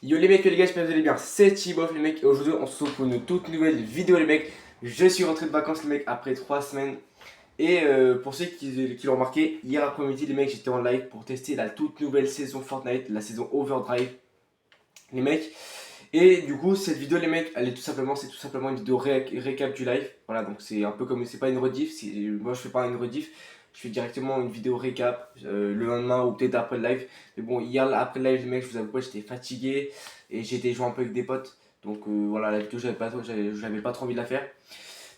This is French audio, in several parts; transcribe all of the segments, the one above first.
Yo les mecs et les gars, j'espère que vous allez bien, c'est Thibaut les mecs et aujourd'hui on se retrouve pour une toute nouvelle vidéo les mecs. Je suis rentré de vacances les mecs après 3 semaines et pour ceux qui l'ont remarqué, hier après-midi les mecs j'étais en live pour tester la toute nouvelle saison Fortnite, la saison Overdrive les mecs. Et du coup cette vidéo les mecs, elle est c'est tout simplement une vidéo récap du live. Voilà, donc c'est un peu comme, c'est pas une rediff, moi je fais pas une rediff, je fais directement une vidéo récap le lendemain ou peut-être après le live. Mais bon, hier après le live les mecs, je vous avoue pas, j'étais fatigué et j'étais joué un peu avec des potes. Donc voilà, la vidéo j'avais pas trop envie de la faire.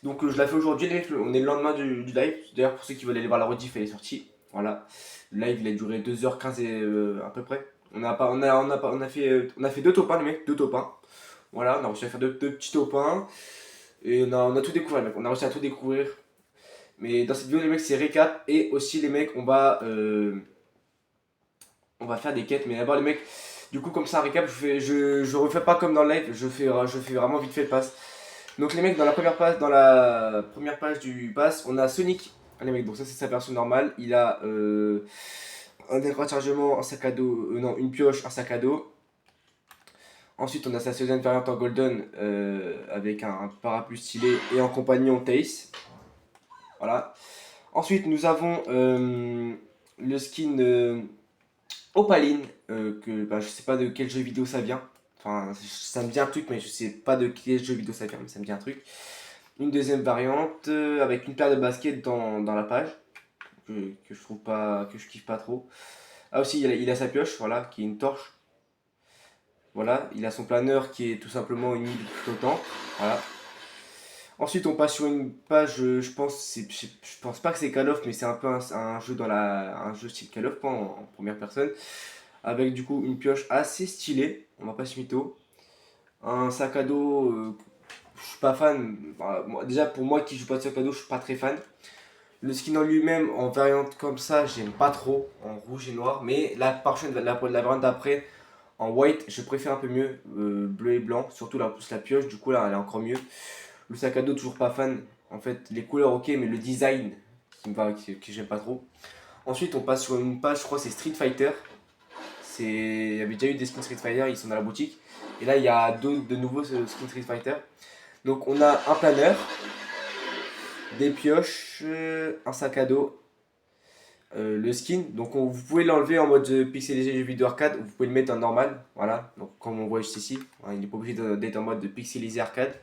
Donc je la fais aujourd'hui les mecs, on est le lendemain du live. D'ailleurs pour ceux qui veulent aller voir la rediff, elle est sortie. Voilà, le live il a duré 2h15 à peu près. On a fait deux top 1 les mecs, deux top 1. Voilà, on a réussi à faire deux petits top 1. Et on a tout découvert les mecs, on a réussi à tout découvrir. Mais dans cette vidéo les mecs c'est récap. Et aussi les mecs on va faire des quêtes. Mais d'abord les mecs, du coup comme ça récap, je refais pas comme dans le live, je fais vraiment vite fait le pass. Donc les mecs dans la première page du pass, on a Sonic. Ah, les mecs, donc ça c'est sa version normale. Il a un écran de chargement, un sac à dos, non, une pioche, un sac à dos. Ensuite, on a sa deuxième variante en golden avec un parapluie stylé et en compagnon Tace. Voilà. Ensuite, nous avons le skin Opaline, que bah, je sais pas de quel jeu vidéo ça vient. Enfin, ça me dit un truc, mais je sais pas de quel jeu vidéo ça vient, mais ça me dit un truc. Une deuxième variante avec une paire de baskets dans la page, que je trouve pas, que je kiffe pas trop. Ah aussi, il a sa pioche, voilà, qui est une torche. Voilà, il a son planeur qui est tout simplement une île flottante. Voilà. Ensuite, on passe sur une page, je pense pas que c'est Call of, mais c'est un peu un jeu un jeu style Call of, quoi, en première personne, avec du coup une pioche assez stylée. On va pas se mytho. Un sac à dos, je suis pas fan. Bah, déjà pour moi qui joue pas de sac à dos, je suis pas très fan. Le skin en lui-même, en variante comme ça, j'aime pas trop, en rouge et noir. Mais la prochaine, la variante d'après, en white, je préfère un peu mieux, bleu et blanc, surtout la pioche, du coup là elle est encore mieux. Le sac à dos, toujours pas fan. En fait, les couleurs ok, mais le design que j'aime pas trop. Ensuite, on passe sur une page, je crois c'est Street Fighter. Il y avait déjà eu des skins Street Fighter, ils sont dans la boutique. Et là, il y a de nouveaux skins Street Fighter. Donc on a un planeur, des pioches, un sac à dos, le skin. Donc vous pouvez l'enlever en mode pixelisé jeu vidéo arcade, ou vous pouvez le mettre en normal. Voilà, donc comme on voit juste ici, hein, il n'est pas obligé d'être en mode pixelisé arcade.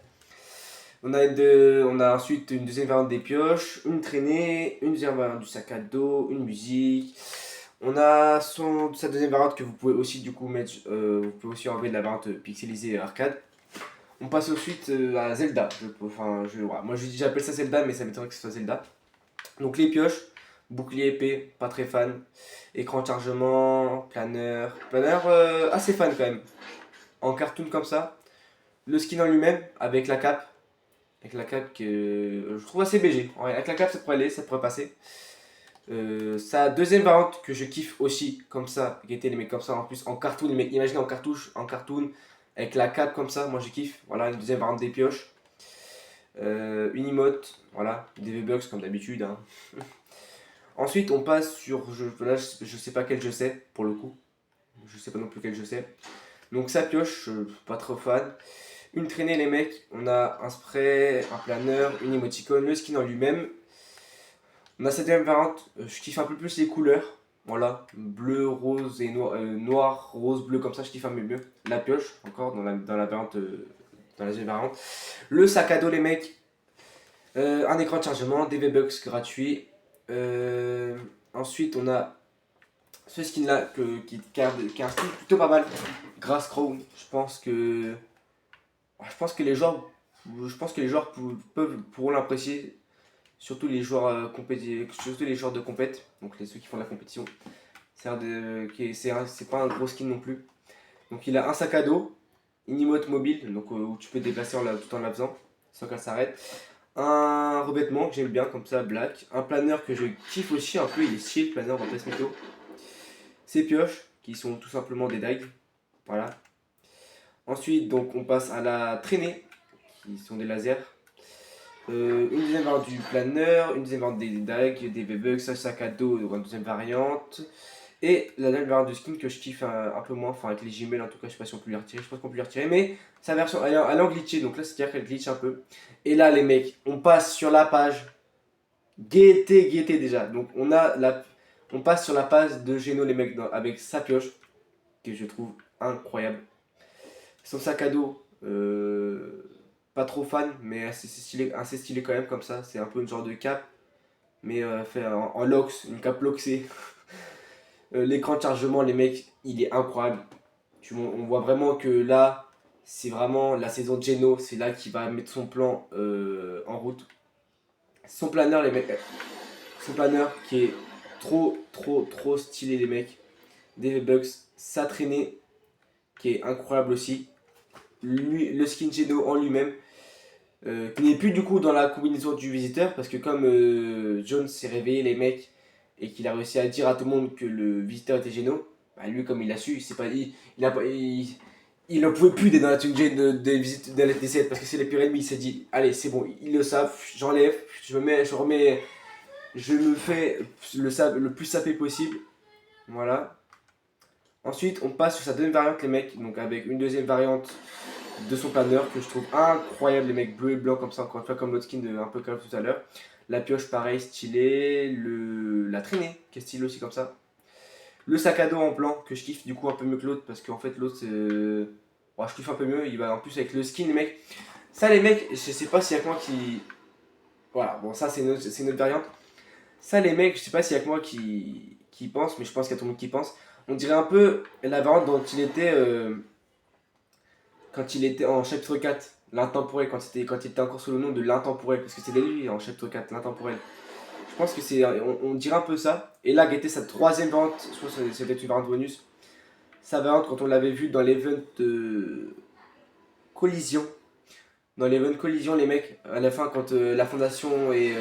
On a ensuite une deuxième variante des pioches, une traînée, une deuxième variante du sac à dos, une musique. On a sa deuxième variante que vous pouvez aussi du coup mettre, vous pouvez aussi enlever de la variante pixelisée arcade. On passe ensuite à Zelda. Ouais, moi j'appelle ça Zelda, mais ça m'étonnerait que ce soit Zelda. Donc les pioches, bouclier épée, pas très fan. Écran de chargement, planeur assez fan quand même. En cartoon comme ça. Le skin en lui-même avec la cape. Avec la cape que je trouve assez BG. Ouais, avec la cape ça pourrait aller, ça pourrait passer. Sa deuxième variante que je kiffe aussi, comme ça, qui était les mecs comme ça en plus en cartoon, les mecs imaginez en cartouche, en cartoon, avec la cape comme ça, moi je kiffe. Voilà, une deuxième variante des pioches. Une emote, voilà, des V-Bucks comme d'habitude. Hein. Ensuite, on passe sur. Là, je sais pas quel je sais, pour le coup. Je sais pas non plus quel je sais. Donc, sa pioche, pas trop fan. Une traînée, les mecs. On a un spray, un planeur, une émoticône, le skin en lui-même. On a cette même variante. Je kiffe un peu plus les couleurs. Voilà, bleu, rose et noir, noir, rose, bleu, comme ça, je kiffe un peu mieux. La pioche, encore dans la variante. Dans la deuxième variante. Le sac à dos, les mecs. Un écran de chargement, des V-Bucks gratuits. Ensuite, on a ce skin là qui a un style plutôt pas mal. Grass Crown, je pense que les joueurs pourront l'apprécier, surtout les joueurs surtout les joueurs de compète, donc ceux qui font de la compétition. C'est pas un gros skin non plus. Donc il a un sac à dos, une emote mobile, donc où tu peux te déplacer tout en la faisant, sans qu'elle s'arrête. Un revêtement que j'aime bien, comme ça, black. Un planeur que je kiffe aussi un peu, il est style, planeur en place météo. Ces pioches, qui sont tout simplement des dagues. Voilà. Ensuite, donc, on passe à la traînée, qui sont des lasers. Une deuxième variante du planeur, une deuxième variante des dagues, des V-Bucks, un sac à dos, donc une deuxième variante. Et la dernière variante de skin que je kiffe un peu moins, enfin avec les Gmails en tout cas, je sais pas si on peut les retirer, je pense qu'on peut les retirer, mais sa version elle est en glitché, donc là c'est-à-dire qu'elle glitch un peu. Et là les mecs, on passe sur la page gaieté déjà. Donc on passe sur la page de Geno les mecs avec sa pioche, que je trouve incroyable. Son sac à dos, pas trop fan, mais assez stylé quand même comme ça. C'est un peu une genre de cape, mais fait en LOX, une cape loxée. L'écran de chargement, les mecs, il est incroyable. On voit vraiment que là, c'est vraiment la saison de Geno, c'est là qu'il va mettre son plan en route. Son planeur, les mecs, son planeur qui est trop stylé, les mecs. Des Bucks, sa traînée qui est incroyable aussi. Lui, le skin Geno en lui-même, qui n'est plus du coup dans la combinaison du visiteur, parce que comme Jones s'est réveillé, les mecs, et qu'il a réussi à dire à tout le monde que le visiteur était Geno, bah lui, comme il a su, il s'est pas dit, il ne pouvait plus d'être dans la team Gen des visites de la T7 parce que c'est les pires ennemis. Il s'est dit, allez, c'est bon, ils le savent, j'enlève, je me fais le plus sapé possible. Voilà. Ensuite, on passe sur sa deuxième variante, les mecs, donc avec une deuxième variante de son planeur que je trouve incroyable, les mecs bleu et blanc comme ça, encore une fois, comme l'autre skin un peu comme tout à l'heure. La pioche, pareil, stylée. La traînée, qui est stylée aussi comme ça. Le sac à dos en blanc, que je kiffe du coup un peu mieux que l'autre, parce qu'en fait, l'autre, ouais, je kiffe un peu mieux. Il va en plus avec le skin, les mecs. Ça, les mecs, je sais pas s'il y a que moi qui. Voilà, bon, ça, c'est une autre variante. Ça, les mecs, je sais pas s'il y a que moi qui pense, mais je pense qu'il y a tout le monde qui pense. On dirait un peu la variante dont il était. Quand il était en chapitre 4, l'intemporel, quand il était encore sous le nom de l'intemporel, parce que c'était lui en chapitre 4, l'intemporel. Je pense que on dirait un peu ça. Et là, guetter sa troisième variante, je pense que c'était une variante bonus. Sa variante, quand on l'avait vu dans l'event Collision. Dans l'event Collision, les mecs, à la fin, quand la fondation et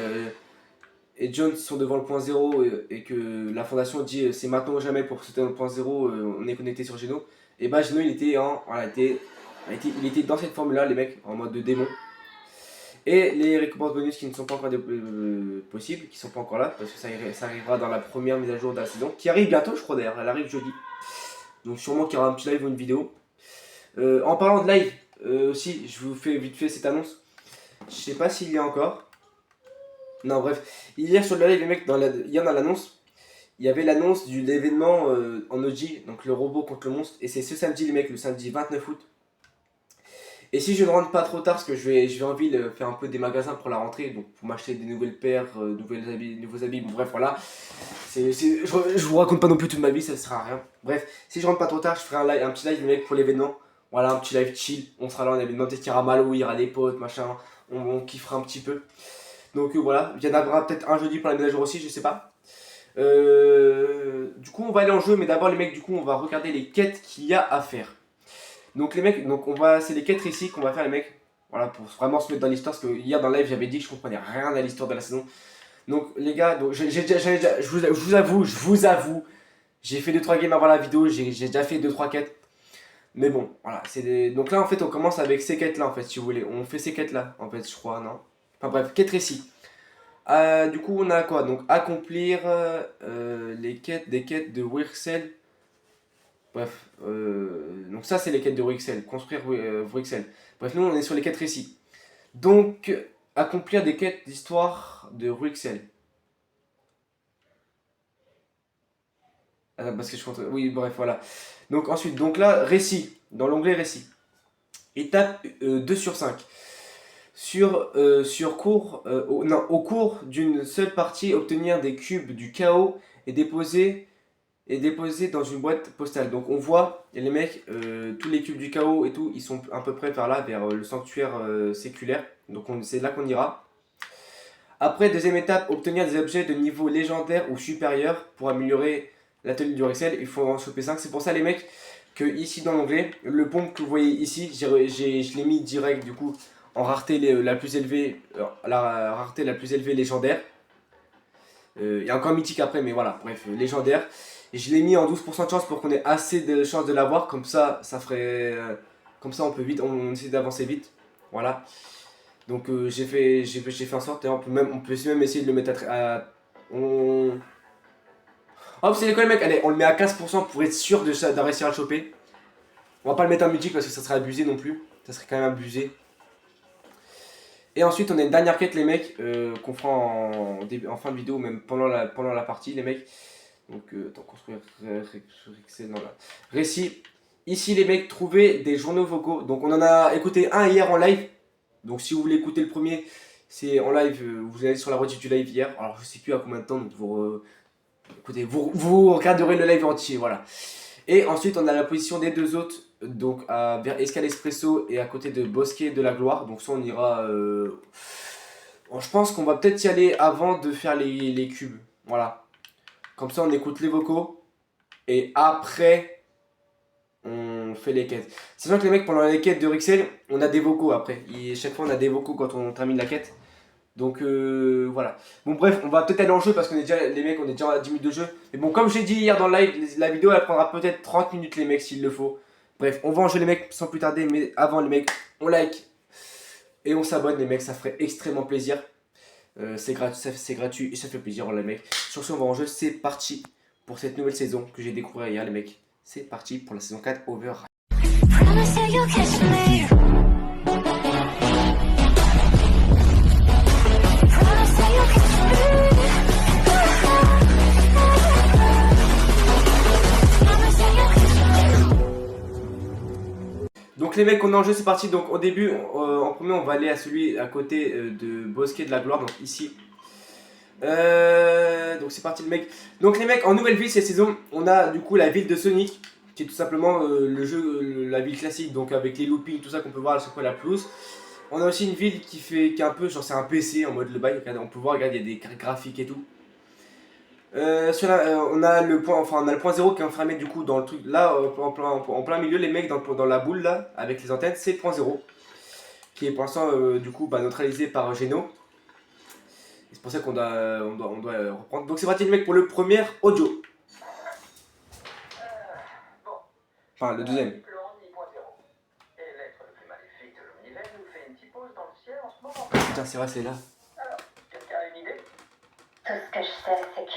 Jones sont devant le point zéro et que la fondation dit c'est maintenant ou jamais pour sauter dans le point zéro, on est connecté sur Geno. Et bah, Geno, il était il était dans cette formule-là, les mecs, en mode de démon. Et les récompenses bonus qui ne sont pas encore possibles, qui ne sont pas encore là, parce que ça arrivera dans la première mise à jour de la saison, qui arrive bientôt, je crois d'ailleurs, elle arrive jeudi. Donc sûrement qu'il y aura un petit live ou une vidéo. En parlant de live, aussi, je vous fais vite fait cette annonce. Je sais pas s'il y a encore. Non, bref. Hier sur le live, les mecs, hier dans l'annonce, il y avait l'annonce de l'événement en OG, donc le robot contre le monstre. Et c'est ce samedi, les mecs, le samedi 29 août. Et si je ne rentre pas trop tard, parce que je vais en ville faire un peu des magasins pour la rentrée, donc pour m'acheter des nouvelles paires, nouveaux habits, bon, bref, voilà. Je vous raconte pas non plus toute ma vie, ça sert à rien. Bref, si je rentre pas trop tard, je ferai un petit live, les mecs, pour l'événement. Voilà, un petit live chill, on sera là en événement, peut-être qu'il y aura Malo, il y aura des potes, machin, on kiffera un petit peu. Donc voilà, il y en aura peut-être un jeudi pour la mise à jour aussi, je sais pas. Du coup, on va aller en jeu, mais d'abord, les mecs, du coup, on va regarder les quêtes qu'il y a à faire. Donc les mecs, c'est les 4 ici qu'on va faire les mecs. Voilà, pour vraiment se mettre dans l'histoire, parce que hier dans le live j'avais dit que je comprenais rien à l'histoire de la saison. Donc les gars, je vous avoue, j'ai fait 2-3 games avant la vidéo, j'ai déjà fait 2-3 quêtes. Mais bon, voilà, donc là en fait on commence avec ces quêtes là en fait, si vous voulez. On fait ces quêtes là, en fait, je crois, non. Enfin bref, quête récit. Du coup on a quoi? Donc accomplir des quêtes de Wixel. Bref, donc ça c'est les quêtes de Wixel, construire Wixel. Bref, nous on est sur les quêtes récits. Donc, accomplir des quêtes d'histoire de Wixel. Parce que je compte. Oui, bref, voilà. Donc ensuite, donc là, récit, dans l'onglet récit. Étape 2 sur 5. Au cours d'une seule partie, obtenir des cubes du chaos et déposer dans une boîte postale. Donc on voit les mecs, tous les cubes du chaos et tout, ils sont à peu près par là, vers le sanctuaire séculaire. Donc c'est là qu'on ira. Après, deuxième étape, obtenir des objets de niveau légendaire ou supérieur pour améliorer l'atelier du Rexel. Il faut en choper 5. C'est pour ça les mecs que ici dans l'onglet, le pompe que vous voyez ici, je l'ai mis direct du coup en rareté la plus élevée, la rareté la plus élevée légendaire. Il y a encore mythique après, mais voilà, bref, légendaire. Et je l'ai mis en 12% de chance pour qu'on ait assez de chances de l'avoir, comme ça, comme ça on essaie d'avancer vite. Voilà. Donc j'ai fait en sorte, et on peut même essayer de le mettre on... Hop, c'est quoi les mecs? Allez, on le met à 15% pour être sûr de réussir à le choper. On va pas le mettre en mythique parce que ça serait abusé non plus. Ça serait quand même abusé. Et ensuite, on a une dernière quête, les mecs, qu'on fera en fin de vidéo, même pendant la partie, les mecs. Donc, attends, construire non, là. Récit. Ici, les mecs, trouver des journaux vocaux. Donc, on en a écouté un hier en live. Donc, si vous voulez écouter le premier, c'est en live. Vous allez sur la rediff du live hier. Alors, je sais plus à combien de temps, donc écoutez, vous regarderez le live entier, voilà. Et ensuite, on a la position des deux autres, donc vers Escale Espresso et à côté de Bosquet de la Gloire. Donc ça, on ira... Bon, je pense qu'on va peut-être y aller avant de faire les cubes. Voilà. Comme ça, on écoute les vocaux. Et après, on fait les quêtes. C'est sûr que les mecs, pendant les quêtes de Rixel, on a des vocaux après. Chaque fois, on a des vocaux quand on termine la quête. Donc voilà. Bon bref, on va peut-être aller en jeu parce qu'on est déjà, les mecs, on est déjà à 10 minutes de jeu. Mais bon, comme j'ai dit hier dans le live, la vidéo elle prendra peut-être 30 minutes les mecs s'il le faut. Bref, on va en jeu les mecs sans plus tarder. Mais avant les mecs, on like et on s'abonne les mecs, ça ferait extrêmement plaisir. C'est gratuit et ça fait plaisir les mecs. Sur ce, on va en jeu, c'est parti pour cette nouvelle saison que j'ai découvert hier les mecs. C'est parti pour la saison 4 Over. Donc les mecs, on est en jeu, c'est parti. Donc au début, en premier, on va aller à celui à côté de Bosquet de la Gloire, donc ici. Donc c'est parti le mec. Donc les mecs, en nouvelle ville cette saison, on a du coup la ville de Sonic, qui est tout simplement le jeu, la ville classique, donc avec les loopings, tout ça qu'on peut voir sur quoi la pelouse. On a aussi une ville qui est un peu, genre c'est un PC en mode le bail, on peut voir, regarde, il y a des graphiques et tout. On a le point, enfin on a le point 0 qui est enfermé du coup dans le truc là en plein milieu les mecs dans la boule là avec les antennes, c'est le point 0 qui est pour l'instant du coup neutralisé par Geno. C'est pour ça qu'on doit reprendre. Donc c'est parti les mecs pour le premier audio. Enfin le deuxième. Putain c'est vrai c'est là. Alors, quelqu'un a une idée? Tout ce que je sais c'est que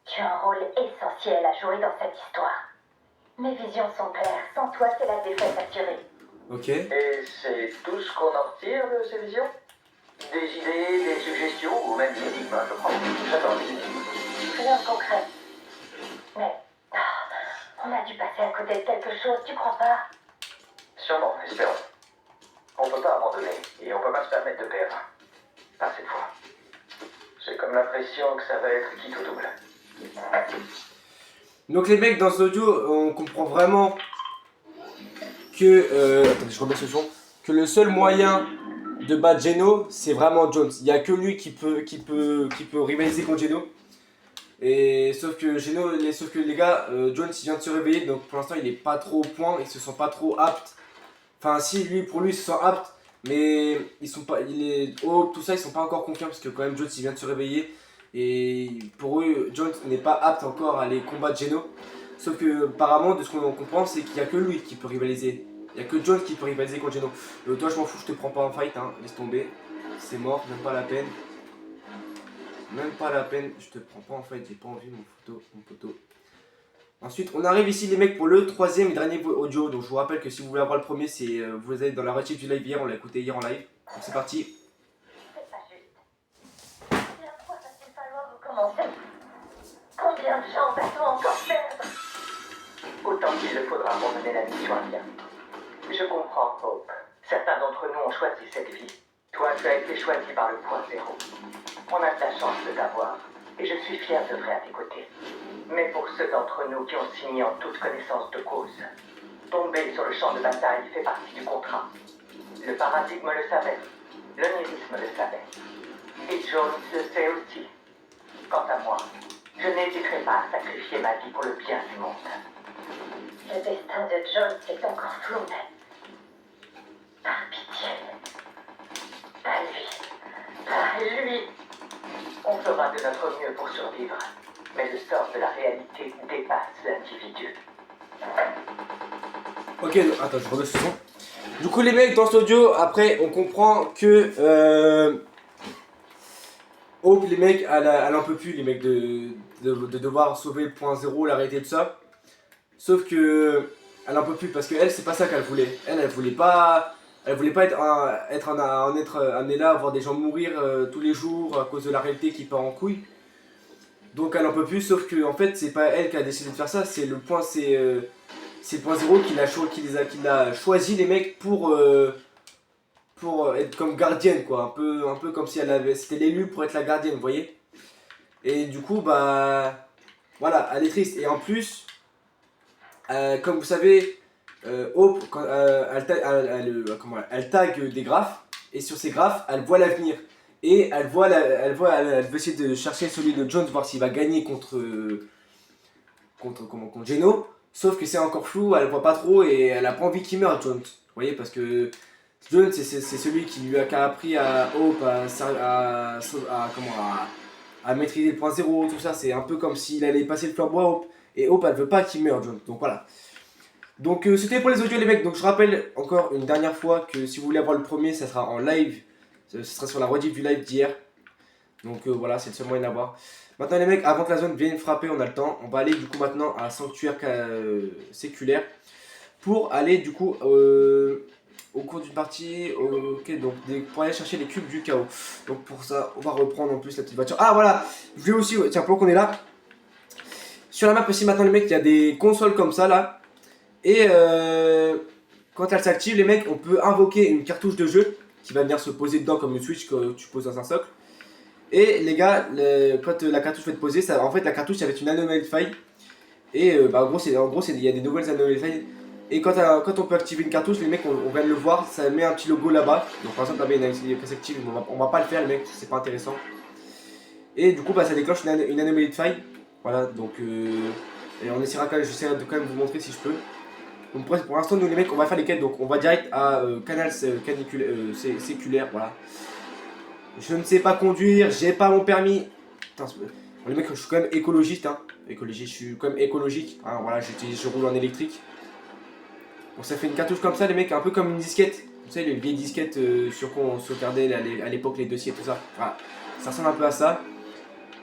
tu as un rôle essentiel à jouer dans cette histoire. Mes visions sont claires, sans toi c'est la défaite assurée. Ok. Et c'est tout ce qu'on en retire de ces visions? Des idées, des suggestions ou même des énigmes, je crois. J'attends des énigmes. Rien de concret. Mais on a dû passer à côté de quelque chose, tu crois pas? Sûrement, espérons. On peut pas abandonner et on peut pas se permettre de perdre. Pas cette fois. J'ai comme l'impression que ça va être quitte ou double. Donc les mecs dans ce audio on comprend vraiment que attendez je remets ce son, que le seul moyen de battre Geno c'est vraiment Jones. Il n'y a que lui qui peut rivaliser contre Geno. Et sauf que les gars, Jones il vient de se réveiller donc pour l'instant il est pas trop au point, il se sent pas trop apte. Enfin si pour lui il se sent apte, mais ils sont pas, il est haut, tout ça ils sont pas encore confiants parce que quand même Jones il vient de se réveiller. Et pour eux, Jones n'est pas apte encore à aller combattre Geno. Sauf que apparemment de ce qu'on comprend c'est qu'il n'y a que lui qui peut rivaliser. Il n'y a que Jones qui peut rivaliser contre Geno. Toi je m'en fous, je te prends pas en fight, hein. Laisse tomber. C'est mort, même pas la peine. Même pas la peine, je te prends pas en fight, j'ai pas envie mon poteau. Ensuite on arrive ici les mecs pour le troisième et dernier audio. Donc je vous rappelle que si vous voulez avoir le premier, c'est vous allez dans la rediff du live hier, on l'a écouté hier en live. Donc c'est parti. Combien de gens va-t-on encore perdre? Autant qu'il le faudra pour mener la mission à bien. Je comprends, Hope. Certains d'entre nous ont choisi cette vie. Toi, tu as été choisi par le point 0. On a de la chance de t'avoir, et je suis fier de vrai à tes côtés. Mais pour ceux d'entre nous qui ont signé en toute connaissance de cause, tomber sur le champ de bataille fait partie du contrat. Le paradigme le savait, l'onirisme le savait, et Jones le sait aussi. Quant à moi, je n'hésiterai pas à sacrifier ma vie pour le bien du monde. Le destin de Jones est encore flou, mais... Par pitié. Pas lui. Pas lui. On fera de notre mieux pour survivre, mais le sort de la réalité dépasse l'individu. Ok, attends, je remets ce son. Du coup les mecs dans cet audio, après on comprend que Hope, les mecs, elle en peut plus, les mecs, de devoir sauver le point zéro, l'arrêter de ça. Sauf que elle en peut plus parce que elle, c'est pas ça qu'elle voulait. Elle voulait pas. Elle voulait pas être amenée là, voir des gens mourir tous les jours à cause de la réalité qui part en couille. Donc elle en peut plus, sauf que en fait, c'est pas elle qui a décidé de faire ça, c'est le point zéro qui l'a choisi les mecs pour être comme gardienne quoi, un peu comme si c'était l'élu pour être la gardienne, vous voyez. Et du coup bah voilà, elle est triste et en plus comme vous savez Hope quand, elle tag des graphes et sur ces graphes elle voit l'avenir et elle veut essayer de chercher celui de Jones voir s'il va gagner contre Geno, sauf que c'est encore flou, elle voit pas trop et elle a pas envie qu'il meure Jones, vous voyez, parce que Jones c'est celui qui a appris à Hope à maîtriser le point zéro, tout ça, c'est un peu comme s'il allait passer le flambeau à Hope, et Hope elle veut pas qu'il meure Jones, donc voilà. Donc c'était pour les audios les mecs, donc je rappelle encore une dernière fois que si vous voulez avoir le premier, ça sera en live, ce sera sur la rediff du live d'hier, donc voilà, c'est le seul moyen d'avoir. Maintenant les mecs, avant que la zone vienne frapper, on a le temps, on va aller du coup maintenant à sanctuaire séculaire, pour aller du coup au cours d'une partie, ok, donc pour aller chercher les cubes du chaos. Donc pour ça, on va reprendre en plus la petite voiture. Ah voilà, je voulais aussi, tiens, pendant qu'on est là, sur la map aussi maintenant les mecs, il y a des consoles comme ça là. Et quand elle s'active, les mecs, on peut invoquer une cartouche de jeu qui va venir se poser dedans comme une Switch que tu poses dans un socle. Et les gars, quand la cartouche va être posée, ça, en fait la cartouche ça va être une anomaly faille. Et en gros, il y a des nouvelles anomaly failles. Et quand on peut activer une cartouche, les mecs, on vient de le voir, ça met un petit logo là-bas. Donc par exemple, là-bas, il y a une qui s'active, on va pas le faire, les mecs, c'est pas intéressant. Et du coup, bah, ça déclenche une anomaly faille. Voilà, donc et on essaiera j'essaierai de quand même vous montrer si je peux. Donc pour l'instant, nous les mecs, on va faire les quêtes. Donc on va direct à canal séculaire. Voilà. Je ne sais pas conduire, j'ai pas mon permis. Putain, les mecs, je suis quand même écologiste. Hein. Je suis quand même écologique. Hein, voilà, je roule en électrique. Bon, ça fait une cartouche comme ça, les mecs, un peu comme une disquette. Vous savez, les vieilles disquettes sur quoi on sauvegardait à l'époque les dossiers, tout ça. Voilà. Ça ressemble un peu à ça.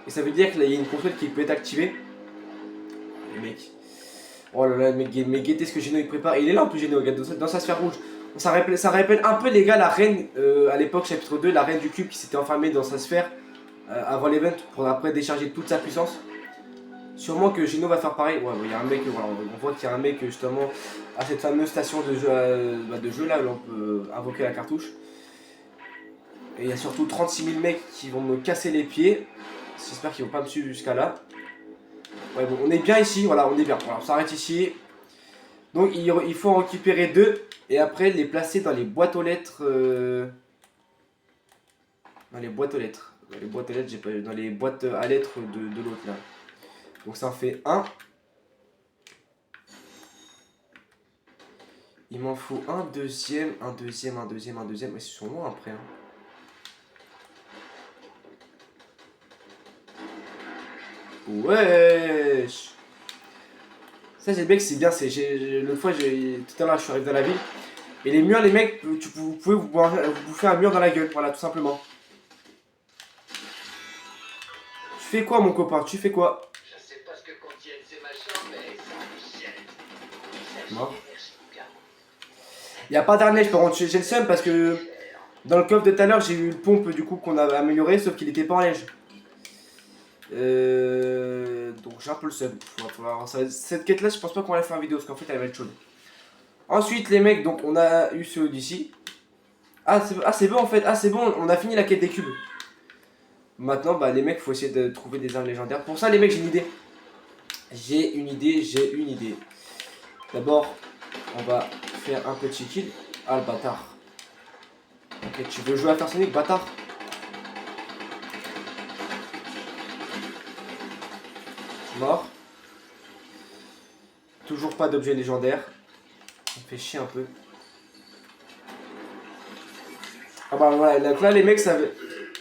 Et ça veut dire qu'il y a une console qui peut être activée. Les mecs. Oh là là, mais guettez ce que Geno il prépare. Il est là en plus Geno, regarde, dans sa sphère rouge. Ça rappelle un peu les gars la reine, à l'époque chapitre 2, la reine du cube qui s'était enfermée dans sa sphère avant l'event pour après décharger toute sa puissance. Sûrement que Geno va faire pareil. Ouais, il y a un mec, voilà, on voit qu'il y a un mec justement à cette fameuse station de jeu là où on peut invoquer la cartouche. Et il y a surtout 36 000 mecs qui vont me casser les pieds. J'espère qu'ils vont pas me suivre jusqu'à là. Ouais, bon, on est bien ici, voilà, on est bien. Voilà, on s'arrête ici. Donc, il faut en récupérer 2 et après les placer dans les boîtes aux lettres. Dans les boîtes aux lettres. Dans les boîtes aux lettres, j'ai pas. Dans les boîtes à lettres de l'autre là. Donc, ça en fait 1. Il m'en faut un deuxième, un deuxième, un deuxième, un deuxième. Mais c'est sur moi après. Hein. Wesh. Ça c'est bien que c'est bien, l'autre fois, tout à l'heure je suis arrivé dans la ville, et les murs les mecs, vous pouvez vous bouffer un mur dans la gueule, voilà tout simplement. Tu fais quoi mon copain, tu fais quoi? Je sais pas ce que contiennent ces machins, mais ça me Mort. Y'a pas d'arnèche par contre, j'ai le seum parce que dans le coffre de tout à l'heure j'ai eu une pompe du coup qu'on avait amélioré sauf qu'il était pas en neige. Donc j'ai un peu le seum. Cette quête là je pense pas qu'on va la faire en vidéo parce qu'en fait elle va être chaude. Ensuite les mecs, donc on a eu ceux d'ici. Ah c'est bon en fait, c'est bon, on a fini la quête des cubes. Maintenant bah les mecs faut essayer de trouver des armes légendaires. Pour ça les mecs j'ai une idée. D'abord on va faire un petit kill. Ah le bâtard. Ok, tu veux jouer à faire Sonic bâtard? Mort. Toujours pas d'objet légendaire. Ça me fait chier un peu. Ah bah voilà, là les mecs ça...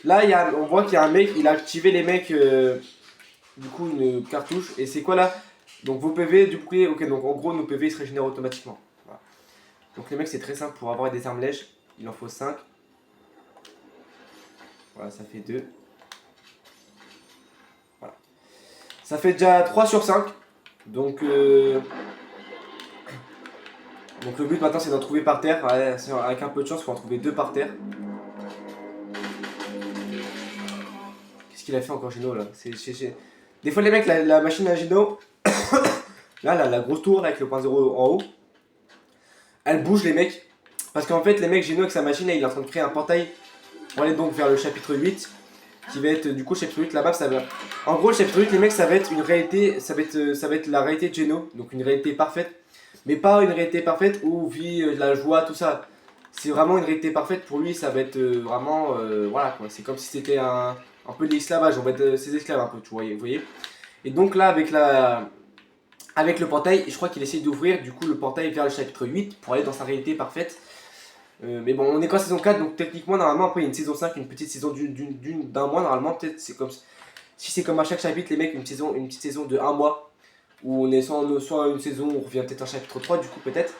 Là on voit qu'il y a un mec, il a activé les mecs du coup une cartouche. Et c'est quoi là? Donc vos PV du coup, ok, donc en gros nos PV ils se régénèrent automatiquement. Voilà. Donc les mecs c'est très simple, pour avoir des armes lèges, il en faut 5. Voilà, ça fait 2. Ça fait déjà 3 sur 5. Donc le but maintenant c'est d'en trouver par terre. Ouais, avec un peu de chance, il faut en trouver 2 par terre. Qu'est-ce qu'il a fait encore Geno là? Des fois les mecs, la machine à Geno, là, la grosse tour là, avec le point 0 en haut, elle bouge les mecs. Parce qu'en fait les mecs Geno avec sa machine là, il est en train de créer un portail pour aller donc vers le chapitre 8. Qui va être du coup le chapitre 8 là-bas, ça va. En gros le chapitre 8 les mecs ça va être une réalité, ça va être la réalité de Geno, donc une réalité parfaite. Mais pas une réalité parfaite où vit la joie, tout ça. C'est vraiment une réalité parfaite pour lui, ça va être vraiment voilà quoi, c'est comme si c'était un peu de l'esclavage, on va être ses esclaves un peu, tu vois, vous voyez. Et donc là avec le portail, je crois qu'il essaie d'ouvrir du coup le portail vers le chapitre 8 pour aller dans sa réalité parfaite. Mais bon, on est qu'en saison 4, donc techniquement, normalement, après il y a une saison 5, une petite saison d'un mois, normalement, peut-être c'est comme si c'est comme à chaque chapitre, les mecs, une petite saison de 1 mois, où on est soit une saison où on revient peut-être un chapitre 3, du coup, peut-être,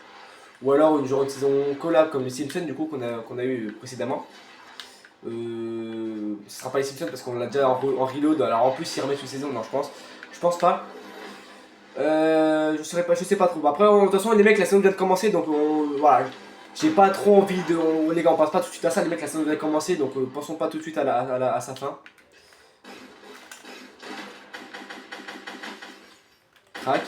ou alors une saison collab comme les Simpsons, du coup, qu'on a eu précédemment. Ce sera pas les Simpsons parce qu'on l'a déjà en reload, alors en plus, ils remettent une saison, non, je pense pas. Je sais pas trop. Bon, après, de toute façon, les mecs, la saison vient de commencer, donc voilà. J'ai pas trop envie de. Les gars, on passe pas tout de suite à ça, les mecs, la saison vient de commencer, donc pensons pas tout de suite à sa fin. Crac.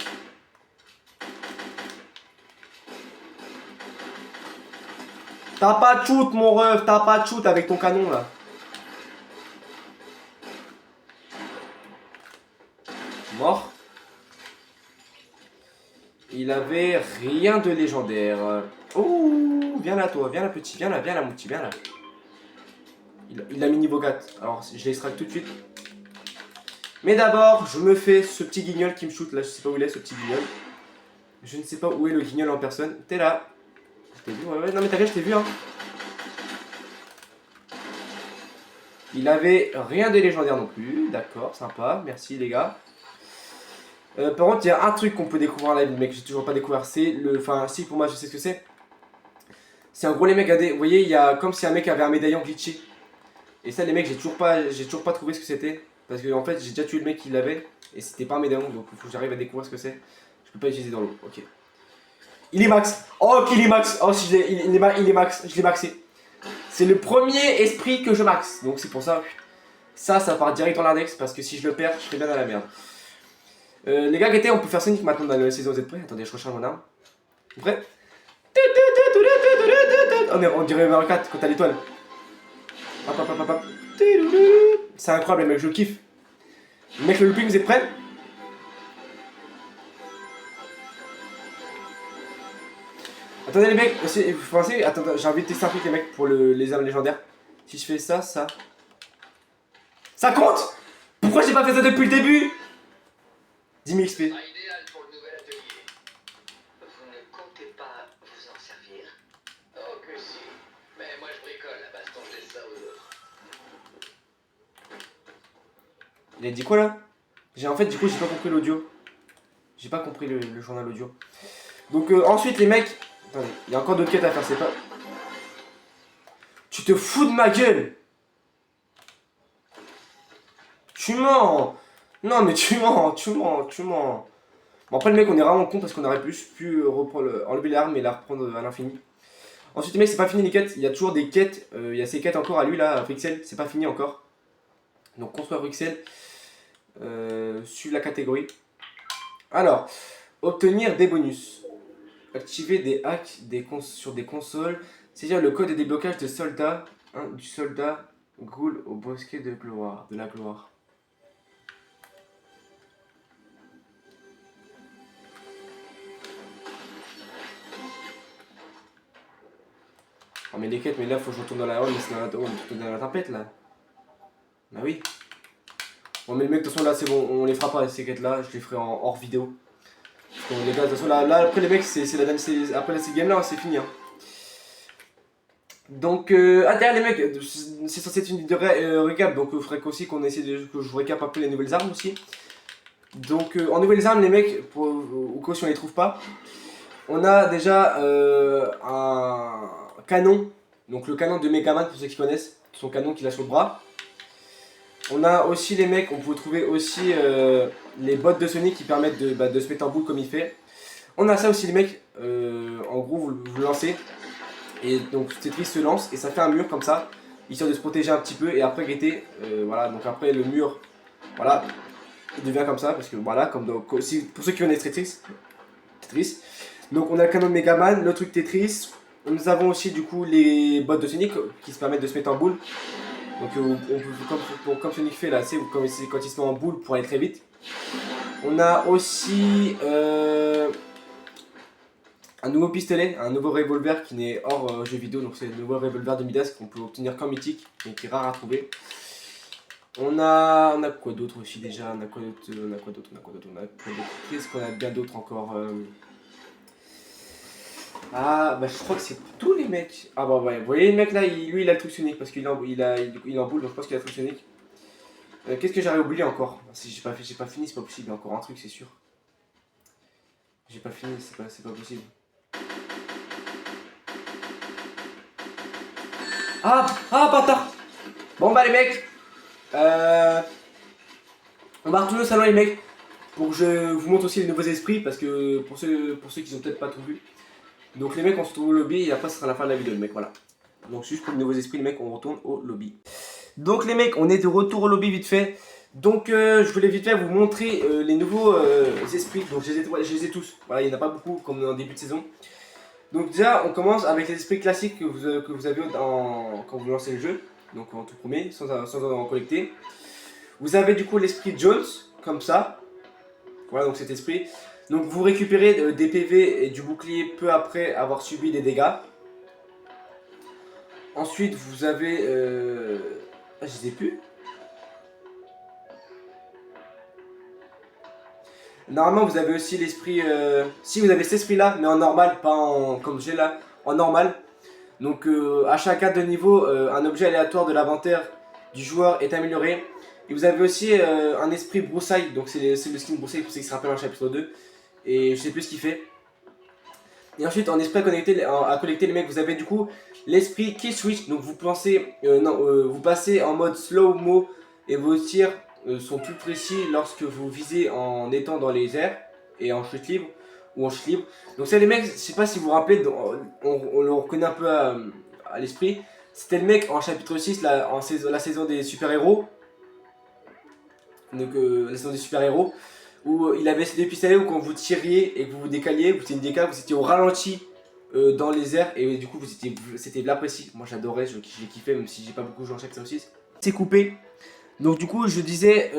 T'as pas de shoot, mon ref, t'as pas de shoot avec ton canon là. Mort. Il avait rien de légendaire. Oh, viens là toi, viens là petit, viens là mouti, viens là. Il a mis niveau 4, alors je l'extracte tout de suite. Mais d'abord, je me fais ce petit guignol qui me shoot là, je sais pas où il est ce petit guignol. Je ne sais pas où est le guignol en personne. T'es là. Je t'ai vu, ouais, non mais t'as bien, je t'ai vu hein. Il avait rien de légendaire non plus, d'accord, sympa, merci les gars. Par contre, il y a un truc qu'on peut découvrir en live, mec, j'ai toujours pas découvert, c'est le. Enfin, si, pour moi, je sais ce que c'est. C'est en gros, les mecs, vous voyez, il y a comme si un mec avait un médaillon glitché. Et ça, les mecs, j'ai toujours pas trouvé ce que c'était. Parce que, en fait, j'ai déjà tué le mec qui l'avait. Et c'était pas un médaillon, donc il faut que j'arrive à découvrir ce que c'est. Je peux pas l'utiliser dans l'eau, ok. Il est max! Oh, qu'il est max! Oh, si il est max, je l'ai maxé. C'est le premier esprit que je max. Donc, c'est pour ça. Ça part direct dans l'index. Parce que si je le perds, je serai bien dans la merde. Les gars, on peut faire Sonic maintenant dans la saison, vous êtes prêts? Attendez, je recharge mon arme. Prêt? On dirait Mario 4 quand t'as l'étoile. C'est incroyable, les mecs, je kiffe. Mec, le looping, vous êtes prêts? Attendez, les mecs, vous pensez. Attendez, j'ai envie de tester un truc, les mecs, pour les armes légendaires. Si je fais ça. Ça compte? Pourquoi j'ai pas fait ça depuis le début? 10 000 XP. Idéal pour le nouvel atelier. Vous ne comptez pas vous en servir? Oh que si. Mais moi je bricole, la baston je laisse ça aux autres. Il a dit quoi là? En fait, du coup, j'ai pas compris l'audio. J'ai pas compris le journal audio. Donc ensuite, les mecs. Attendez, il y a encore d'autres quêtes à faire, c'est pas. Tu te fous de ma gueule! Tu mens! Non, mais tu mens. Bon, après, le mec, on est vraiment con parce qu'on aurait pu enlever l'arme et la reprendre à l'infini. Ensuite, les mecs, c'est pas fini les quêtes. Il y a toujours des quêtes. Il y a ces quêtes encore à lui là, à Frixel. C'est pas fini encore. Donc, construire Frixel. Suivre la catégorie. Alors, obtenir des bonus. Activer des hacks sur des consoles. C'est-à-dire le code de déblocage de soldats. Du soldat Ghoul au bosquet de la gloire. Oh mais les quêtes, mais là faut que je retourne dans la hall, mais c'est dans la tempête là. Bah oui. Bon mais le mec de toute façon là c'est bon, on les fera pas ces quêtes là, je les ferai en hors vidéo. Bon les gars, de toute façon là après les mecs après ces games là c'est fini hein. Donc derrière les mecs, c'est censé être une vidéo récap, donc il faudrait aussi qu'on essaie que je vous récap un peu les nouvelles armes aussi. Donc en nouvelles armes les mecs, au cas où si on les trouve pas, on a déjà un canon, donc le canon de Megaman pour ceux qui connaissent, son canon qu'il a sur le bras. On a aussi les mecs, on peut trouver aussi les bottes de Sonic qui permettent de se mettre en boule comme il fait. On a ça aussi les mecs, en gros vous le lancez et donc Tetris se lance et ça fait un mur comme ça, histoire de se protéger un petit peu et après guetter, voilà, donc après le mur, voilà, il devient comme ça parce que voilà, comme dans, pour ceux qui connaissent Tetris. Donc on a le canon de Megaman, le truc Tetris, nous avons aussi du coup les bottes de Sonic qui se permettent de se mettre en boule. Donc on peut, comme Sonic fait là, c'est quand il se met en boule pour aller très vite. On a aussi un nouveau pistolet, un nouveau revolver qui n'est hors jeu vidéo, donc c'est le nouveau revolver de Midas qu'on peut obtenir qu'en mythique, mais qui est rare à trouver. On a quoi d'autre aussi déjà, on a quoi d'autre, qu'est-ce qu'on a bien d'autre encore Ah bah je crois que c'est tous les mecs. Ah bah ouais, vous voyez le mec là, lui il a le truc Sonic parce qu'il est en boule, donc je pense qu'il a le truc Sonic. Qu'est-ce que j'aurais oublié encore? Si j'ai pas fini, c'est pas possible, il y a encore un truc c'est sûr. J'ai pas fini, c'est pas possible. Ah bâtard. Bon bah les mecs, on va retourner au salon les mecs pour que je vous montre aussi les nouveaux esprits parce que pour ceux qui ont peut-être pas tout vu. Donc les mecs on se retrouve au lobby et après ce sera la fin de la vidéo les mecs, voilà. Donc juste pour les nouveaux esprits les mecs on retourne au lobby. Donc les mecs on est de retour au lobby vite fait. Donc je voulais vite fait vous montrer les nouveaux esprits. Donc je les ai tous, voilà il n'y en a pas beaucoup comme en début de saison. Donc déjà on commence avec les esprits classiques que vous avez quand vous lancez le jeu. Donc en tout premier sans en collecter. Vous avez du coup l'esprit Jones comme ça. Voilà donc cet esprit. Donc vous récupérez des PV et du bouclier peu après avoir subi des dégâts. Ensuite vous avez... Ah je les ai plus. Normalement vous avez aussi l'esprit... Si vous avez cet esprit là, mais en normal, pas en comme j'ai là, en normal. Donc à chaque cadre de niveau, un objet aléatoire de l'inventaire du joueur est amélioré. Et vous avez aussi un esprit broussaille, donc c'est le skin broussaille pour ceux qui se rappellent en chapitre 2. Et je sais plus ce qu'il fait. Et ensuite en esprit à collecter les mecs, vous avez du coup l'esprit kill switch. Donc vous pensez, vous passez en mode slow-mo et vos tirs sont plus précis lorsque vous visez en étant dans les airs et en chute libre ou en chute libre. Donc ça les mecs, je sais pas si vous vous rappelez, on le reconnaît un peu à l'esprit. C'était le mec en chapitre 6, la saison des super-héros. Donc la saison des super-héros. Où il avait ces deux pistolets où quand vous tiriez et que vous vous décaliez, vous étiez une décale, vous étiez au ralenti dans les airs et du coup c'était bien précis. Moi j'adorais, je l'ai kiffé même si j'ai pas beaucoup joué en chapitre 6. C'est coupé. Donc du coup je disais,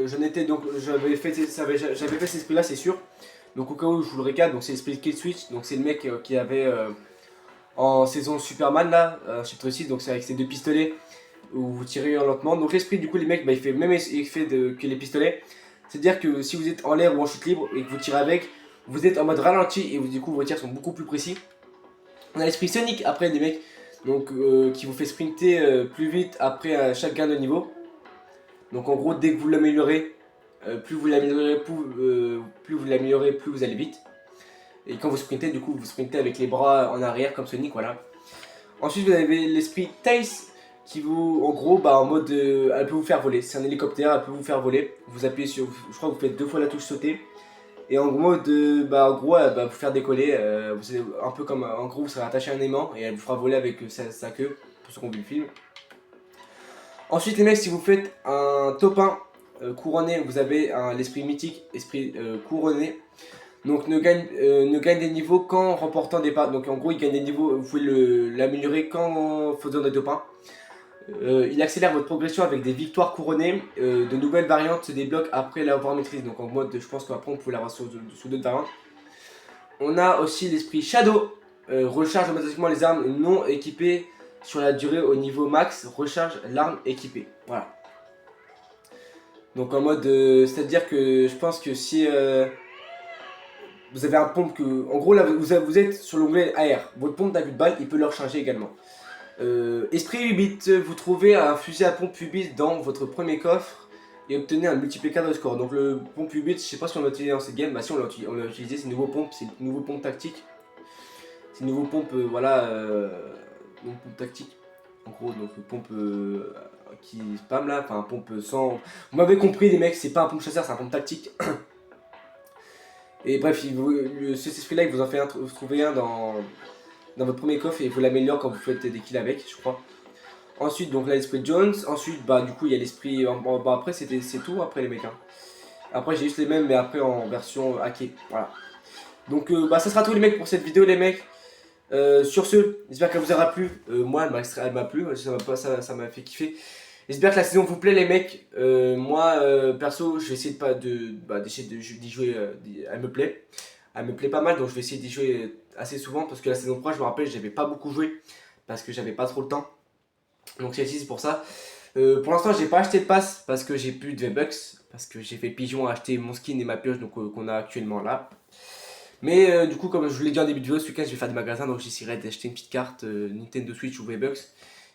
j'avais fait cet esprit là c'est sûr. Donc au cas où je vous le récap, donc c'est l'esprit de Kill Switch, donc c'est le mec qui avait en saison Superman là, chapitre 6, donc c'est avec ses deux pistolets où vous tirez lentement. Donc l'esprit du coup les mecs, bah, il fait le même effet que les pistolets. C'est-à-dire que si vous êtes en l'air ou en chute libre et que vous tirez avec, vous êtes en mode ralenti et du coup vos tirs sont beaucoup plus précis. On a l'esprit Sonic après des mecs donc, qui vous fait sprinter plus vite après chaque gain de niveau. Donc en gros dès que vous l'améliorez, plus vous l'améliorez, plus vous allez vite. Et quand vous sprintez, du coup vous sprintez avec les bras en arrière comme Sonic, voilà. Ensuite vous avez l'esprit Tails qui vous, en gros, bah, en mode, elle peut vous faire voler. C'est un hélicoptère, elle peut vous faire voler. Vous appuyez sur, je crois que vous faites 2 fois la touche sauter. Et en gros, elle va vous faire décoller. Vous êtes un peu comme, en gros, vous serez attaché à un aimant et elle vous fera voler avec sa queue, pour ceux qui ont vu le film. Ensuite, les mecs, si vous faites un top 1 couronné, vous avez l'esprit mythique, esprit couronné. Donc ne gagne des niveaux qu'en remportant des parts. Donc en gros il gagne des niveaux, vous pouvez l'améliorer qu'en faisant des top 1. Il accélère votre progression avec des victoires couronnées. De nouvelles variantes se débloquent après l'avoir maîtrise. Donc en mode, je pense qu'après on peut l'avoir sous d'autres variantes. On a aussi l'esprit Shadow. Recharge automatiquement les armes non équipées sur la durée au niveau max. Recharge l'arme équipée. Voilà. Donc en mode, c'est-à-dire que je pense que si... vous avez un pompe que... En gros là vous êtes sur l'onglet AR. Votre pompe d'un but de balle il peut le recharger également. Esprit 8 bits, vous trouvez un fusil à pompe 8 bits dans votre premier coffre et obtenez un multiplicateur de score. Donc le pompe 8 bits, je sais pas si on l'a utilisé dans cette game, bah si on l'a utilisé, c'est une nouvelle pompe, c'est une nouvelle pompe tactique. C'est une nouvelle pompe, voilà, pompe tactique. En gros, donc pompe qui spam là, enfin un pompe sans... Vous m'avez compris les mecs, c'est pas un pompe chasseur, c'est un pompe tactique. Et bref, cet esprit là il vous en fait un, vous trouvez un dans votre premier coffre et vous l'améliore quand vous faites des kills avec, je crois. Ensuite donc là l'esprit Jones, ensuite bah du coup il y a l'esprit, bah après c'est tout après les mecs hein. Après j'ai juste les mêmes mais après en version hackée, voilà. Donc bah ça sera tout les mecs pour cette vidéo les mecs. Sur ce, j'espère qu'elle vous aura plu. Moi, elle m'a plu, ça m'a fait kiffer. J'espère que la saison vous plaît, les mecs. Moi, perso, je vais essayer d'y jouer. Elle me plaît. Elle me plaît pas mal, donc je vais essayer d'y jouer assez souvent. Parce que la saison 3, je me rappelle, j'avais pas beaucoup joué. Parce que j'avais pas trop le temps. Donc c'est pour ça. Pour l'instant, j'ai pas acheté le pass parce que j'ai plus de V-Bucks. Parce que j'ai fait pigeon à acheter mon skin et ma pioche donc qu'on a actuellement là. Mais du coup, comme je vous l'ai dit en début de vidéo, ce week-end je vais faire des magasins, donc j'essaierai d'acheter une petite carte Nintendo Switch ou V-Bucks,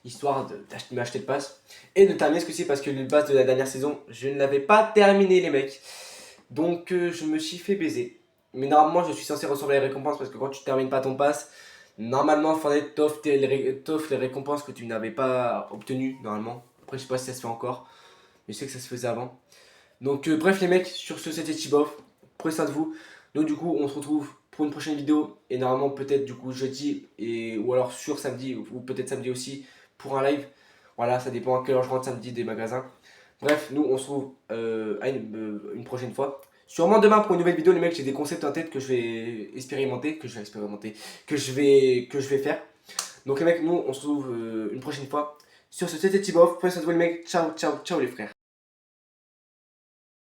histoire m'acheter le pass et de terminer ce que c'est parce que le pass de la dernière saison, je ne l'avais pas terminé les mecs. Donc je me suis fait baiser. Mais normalement, je suis censé recevoir les récompenses parce que quand tu termines pas ton pass, normalement Fortnite t'offre les récompenses que tu n'avais pas obtenues normalement. Après, je sais pas si ça se fait encore, mais je sais que ça se faisait avant. Donc bref les mecs, sur ce c'était Tibof, prenez soin de vous. Donc du coup on se retrouve pour une prochaine vidéo et normalement peut-être du coup jeudi ou alors sur samedi ou peut-être samedi aussi pour un live. Voilà, ça dépend à quelle heure je rentre samedi des magasins. Bref, nous on se retrouve à une prochaine fois. Sûrement demain pour une nouvelle vidéo les mecs, j'ai des concepts en tête que je vais expérimenter, que je vais faire. Donc les mecs, nous on se retrouve une prochaine fois. Sur ce c'était Tibof, prenez soin de vous les mecs, ciao ciao ciao les frères.